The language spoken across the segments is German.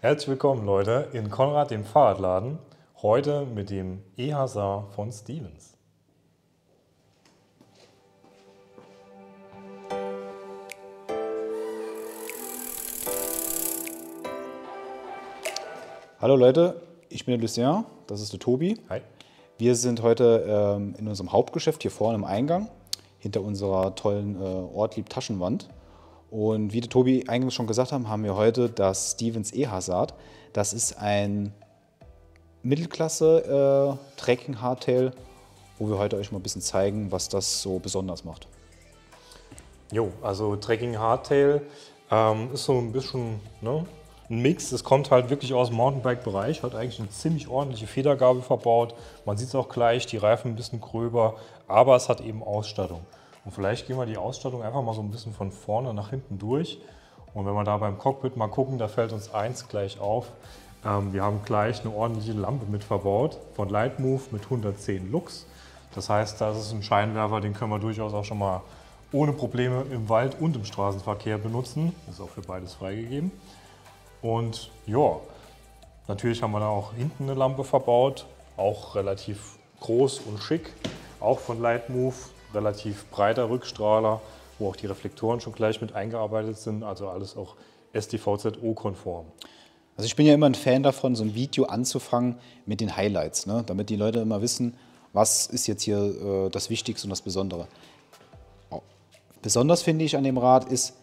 Herzlich willkommen, Leute, in Konrad, dem Fahrradladen. Heute mit dem E-Hazard von Stevens. Hallo Leute, ich bin der Lucien, das ist der Tobi. Hi. Wir sind heute in unserem Hauptgeschäft hier vorne im Eingang, hinter unserer tollen Ortlieb-Taschenwand. Und wie der Tobi eingangs schon gesagt haben wir heute das Stevens E-Hazard. Das ist ein Mittelklasse Trekking Hardtail, wo wir heute euch mal ein bisschen zeigen, was das so besonders macht. Jo, also Trekking Hardtail ist so ein bisschen ein Mix. Es kommt halt wirklich aus dem Mountainbike-Bereich, hat eigentlich eine ziemlich ordentliche Federgabel verbaut. Man sieht es auch gleich, die Reifen ein bisschen gröber, aber es hat eben Ausstattung. Und vielleicht gehen wir die Ausstattung einfach mal so ein bisschen von vorne nach hinten durch. Und wenn wir da beim Cockpit mal gucken, da fällt uns eins gleich auf. Wir haben gleich eine ordentliche Lampe mit verbaut von Lightmove mit 110 Lux. Das heißt, das ist ein Scheinwerfer, den können wir durchaus auch schon mal ohne Probleme im Wald und im Straßenverkehr benutzen. Das ist auch für beides freigegeben. Und ja, natürlich haben wir da auch hinten eine Lampe verbaut, auch relativ groß und schick, auch von Lightmove. Relativ breiter Rückstrahler, wo auch die Reflektoren schon gleich mit eingearbeitet sind, also alles auch STVZO-konform. Also ich bin ja immer ein Fan davon, so ein Video anzufangen mit den Highlights, ne? Damit die Leute immer wissen, was ist jetzt hier das Wichtigste und das Besondere. Besonders finde ich an dem Rad ist,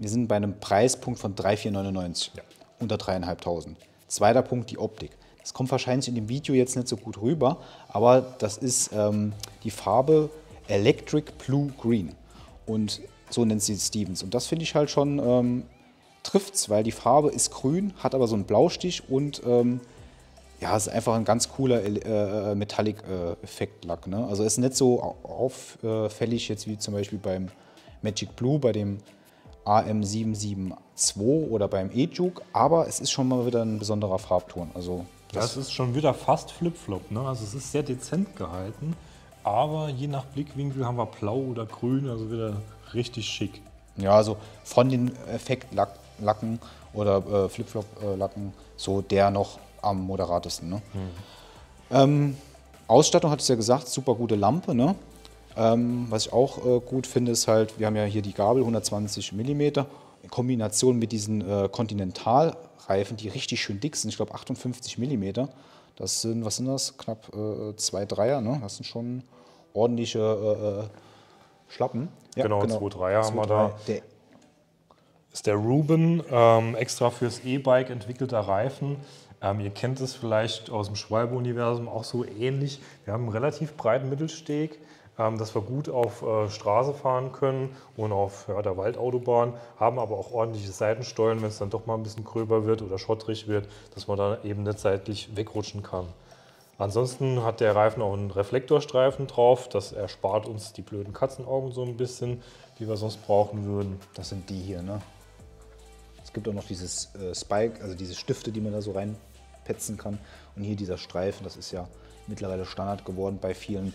wir sind bei einem Preispunkt von 3.499, ja, unter 3.500. Zweiter Punkt, die Optik. Das kommt wahrscheinlich in dem Video jetzt nicht so gut rüber, aber das ist die Farbe Electric Blue Green und so nennt sie Stevens. Und das finde ich halt schon trifft's, weil die Farbe ist grün, hat aber so einen Blaustich und ja, es ist einfach ein ganz cooler Metallic-Effekt-Lack. Ne? Also ist nicht so auffällig jetzt wie zum Beispiel beim Magic Blue, bei dem AM772 oder beim E-Juke, aber es ist schon mal wieder ein besonderer Farbton. Also das ist schon wieder fast Flip-Flop, ne? Also es ist sehr dezent gehalten, aber je nach Blickwinkel haben wir blau oder grün, also wieder richtig schick. Ja, also von den Effektlacken oder Flip-Flop-Lacken so der noch am moderatesten. Ne? Ausstattung hat es ja gesagt, super gute Lampe. Ne? Was ich auch gut finde, ist halt, wir haben ja hier die Gabel 120 mm in Kombination mit diesen Continental-Reifen, die richtig schön dick sind. Ich glaube 58 mm. Das sind, was sind das? Knapp 2,3er. Ne? Das sind schon ordentliche Schlappen. Ja, genau, 2,3er haben wir da. Ist der Ruben, extra fürs E-Bike entwickelter Reifen. Ihr kennt es vielleicht aus dem Schwalbe-Universum auch so ähnlich. Wir haben einen relativ breiten Mittelsteg, dass wir gut auf Straße fahren können und auf der Waldautobahn, haben aber auch ordentliche Seitenstollen, wenn es dann doch mal ein bisschen gröber wird oder schottrig wird, dass man da eben nicht seitlich wegrutschen kann. Ansonsten hat der Reifen auch einen Reflektorstreifen drauf, das erspart uns die blöden Katzenaugen so ein bisschen, die wir sonst brauchen würden. Das sind die hier, ne? Es gibt auch noch dieses Spike, also diese Stifte, die man da so reinpetzen kann. Und hier dieser Streifen, das ist ja mittlerweile Standard geworden bei vielen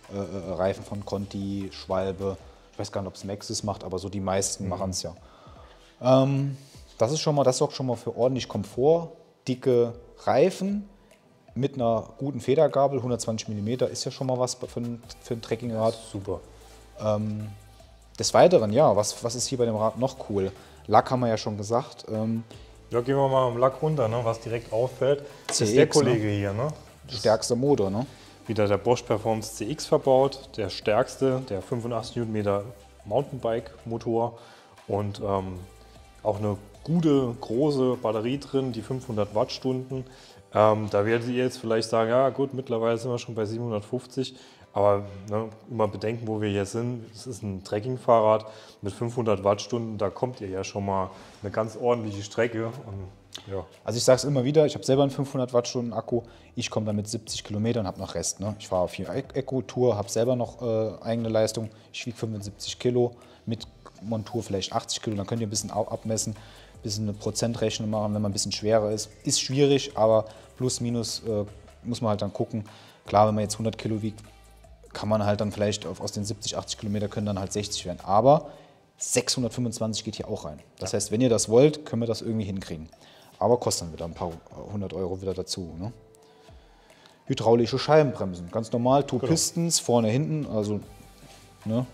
Reifen von Conti, Schwalbe. Ich weiß gar nicht, ob es Maxxis macht, aber so die meisten machen es ja. Das ist schon mal, das sorgt schon mal für ordentlich Komfort, dicke Reifen mit einer guten Federgabel, 120 mm ist ja schon mal was für ein Trekkingrad. Super. Des Weiteren, ja, was ist hier bei dem Rad noch cool? Lack haben wir ja schon gesagt. Ja, gehen wir mal am Lack runter, ne? Was direkt auffällt, CX, ist der Kollege hier. Ne? Stärkster Motor, ne? Wieder der Bosch Performance CX verbaut, der stärkste, der 85 Nm Mountainbike-Motor und auch eine gute, große Batterie drin, die 500 Wattstunden. Da werdet ihr jetzt vielleicht sagen, ja gut, mittlerweile sind wir schon bei 750, aber ne, immer bedenken, wo wir hier sind. Es ist ein Trekkingfahrrad mit 500 Wattstunden, da kommt ihr ja schon mal eine ganz ordentliche Strecke. Und, ja. Also ich sage es immer wieder, ich habe selber einen 500 Wattstunden Akku, ich komme damit 70 Kilometer und habe noch Rest. Ne? Ich fahre auf hier Eco-Tour, habe selber noch eigene Leistung, ich wiege 75 Kilo, mit Montur vielleicht 80 Kilo, dann könnt ihr ein bisschen abmessen. Bisschen eine Prozentrechnung machen, wenn man ein bisschen schwerer ist. Ist schwierig, aber plus minus muss man halt dann gucken. Klar, wenn man jetzt 100 Kilo wiegt, kann man halt dann vielleicht aus den 70, 80 Kilometer können dann halt 60 werden. Aber 625 geht hier auch rein. Das heißt, wenn ihr das wollt, können wir das irgendwie hinkriegen. aber kostet dann wieder ein paar 100 Euro wieder dazu. Ne? Hydraulische Scheibenbremsen, ganz normal, Two-Pistons, vorne, hinten, also ne,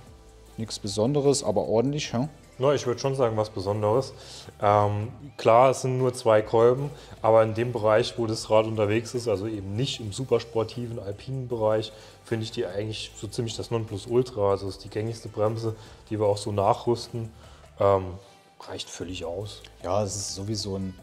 nichts Besonderes, aber ordentlich. Ja? Ja, ich würde schon sagen, was Besonderes. Klar, es sind nur 2 Kolben, aber in dem Bereich, wo das Rad unterwegs ist, also eben nicht im supersportiven, alpinen Bereich, finde ich die eigentlich so ziemlich das Nonplusultra. Also das ist die gängigste Bremse, die wir auch so nachrüsten. Reicht völlig aus. Ja, es ist sowieso ein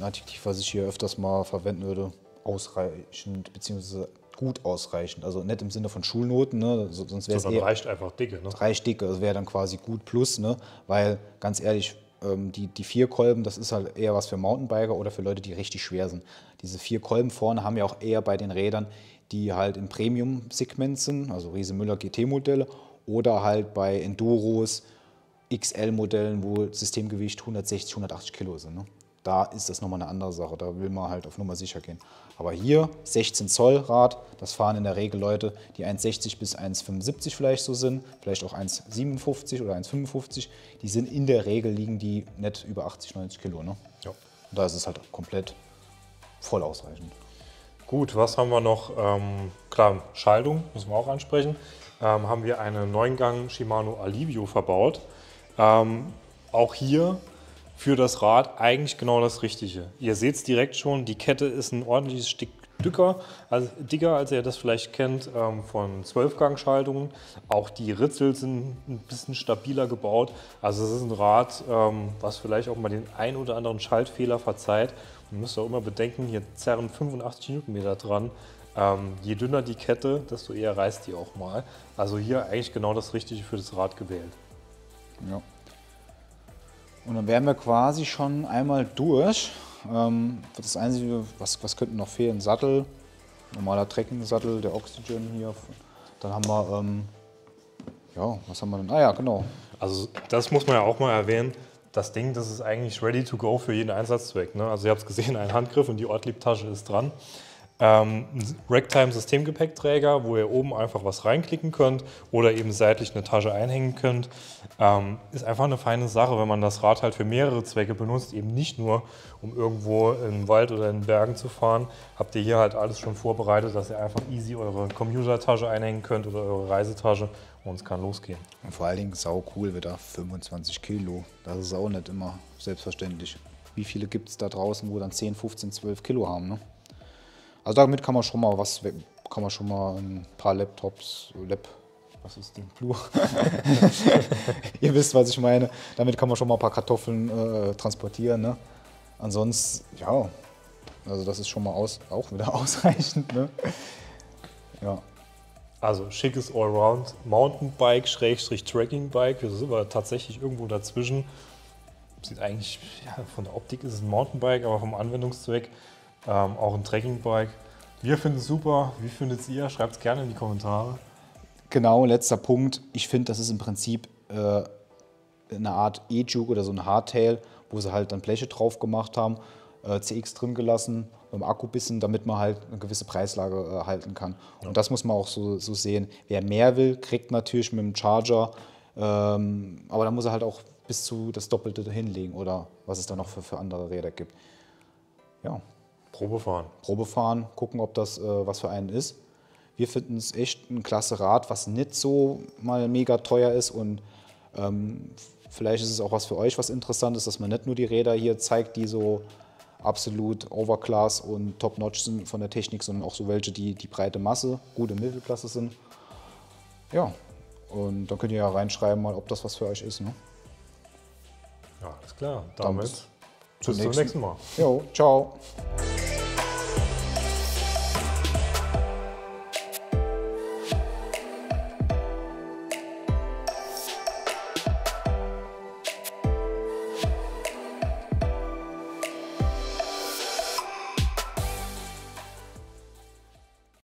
Adjektiv, was ich hier öfters mal verwenden würde. Ausreichend, beziehungsweise gut ausreichend. Also nicht im Sinne von Schulnoten, ne? Sonst wäre es Sondern reicht einfach dicke. Ne? Reicht dicke, das wäre dann quasi gut plus, ne? Weil ganz ehrlich, die 4 Kolben, das ist halt eher was für Mountainbiker oder für Leute, die richtig schwer sind. Diese 4 Kolben vorne haben wir auch eher bei den Rädern, die halt im Premium-Segment sind, also Riese Müller GT-Modelle oder halt bei Enduros, XL-Modellen, wo Systemgewicht 160, 180 Kilo sind. Ne? Da ist das nochmal eine andere Sache, da will man halt auf Nummer sicher gehen. Aber hier 16 Zoll Rad, das fahren in der Regel Leute, die 1,60 bis 1,75 vielleicht so sind, vielleicht auch 1,57 oder 1,55. Die sind in der Regel, liegen die nicht über 80, 90 Kilo. Ne? Ja. Und da ist es halt komplett voll ausreichend. Gut, was haben wir noch? Klar, Schaltung müssen wir auch ansprechen. Haben wir eine 9-Gang Shimano Alivio verbaut. Auch hier für das Rad eigentlich genau das Richtige. Ihr seht es direkt schon, die Kette ist ein ordentliches Stück dicker, als ihr das vielleicht kennt von 12-Gang-Schaltungen. Auch die Ritzel sind ein bisschen stabiler gebaut. Also es ist ein Rad, was vielleicht auch mal den ein oder anderen Schaltfehler verzeiht. Man müsst auch immer bedenken, hier zerren 85 Newtonmeter dran. Je dünner die Kette, desto eher reißt die auch mal. Also hier eigentlich genau das Richtige für das Rad gewählt. Ja. Und dann wären wir quasi schon einmal durch. Das Einzige, was könnte noch fehlen? Sattel, normaler Trekking-Sattel, der Oxygen hier. Dann haben wir, ja, was haben wir denn? Ah ja, genau. Also das muss man ja auch mal erwähnen. Das Ding, das ist eigentlich ready to go für jeden Einsatzzweck. Ne? Also ihr habt es gesehen, ein Handgriff und die Ortlieb-Tasche ist dran. Ein Ragtime-Systemgepäckträger, wo ihr oben einfach was reinklicken könnt oder eben seitlich eine Tasche einhängen könnt. Ist einfach eine feine Sache, wenn man das Rad halt für mehrere Zwecke benutzt, eben nicht nur, um irgendwo im Wald oder in den Bergen zu fahren. Habt ihr hier halt alles schon vorbereitet, dass ihr einfach easy eure Commutertasche einhängen könnt oder eure Reisetasche und es kann losgehen. Und vor allen Dingen sau cool wieder, 25 Kilo. Das ist auch nicht immer selbstverständlich. Wie viele gibt es da draußen, wo dann 10, 15, 12 Kilo haben, ne? Also damit kann man schon mal ein paar Laptops, was ist denn Plur? Ihr wisst, was ich meine. Damit kann man schon mal ein paar Kartoffeln transportieren. Ne? Ansonsten, ja, also das ist schon mal auch wieder ausreichend. Ne? Ja. Also schickes Allround Mountainbike, Trackingbike. Wir sind aber tatsächlich irgendwo dazwischen. Sieht eigentlich, ja, von der Optik ist es ein Mountainbike, aber vom Anwendungszweck auch ein Trekkingbike. Wir finden es super. Wie findet ihr? Schreibt es gerne in die Kommentare. Genau, letzter Punkt. Ich finde, das ist im Prinzip eine Art E-Juke oder so ein Hardtail, wo sie halt dann Bleche drauf gemacht haben, CX drin gelassen, beim Akku bisschen, damit man halt eine gewisse Preislage halten kann. Ja. Und das muss man auch so sehen. Wer mehr will, kriegt natürlich mit dem Charger, aber da muss er halt auch bis zu das Doppelte hinlegen oder was es da noch für andere Räder gibt. Ja. Probefahren, gucken, ob das was für einen ist. Wir finden es echt ein klasse Rad, was nicht so mal mega teuer ist und vielleicht ist es auch was für euch, was interessant ist, dass man nicht nur die Räder hier zeigt, die so absolut Overclass und Top-Notch sind von der Technik, sondern auch so welche, die breite Masse, gute Mittelklasse sind. Ja, und dann könnt ihr ja reinschreiben, mal, ob das was für euch ist. Ne? Ja, alles klar. Damit bis zum nächsten Mal. Jo, ciao.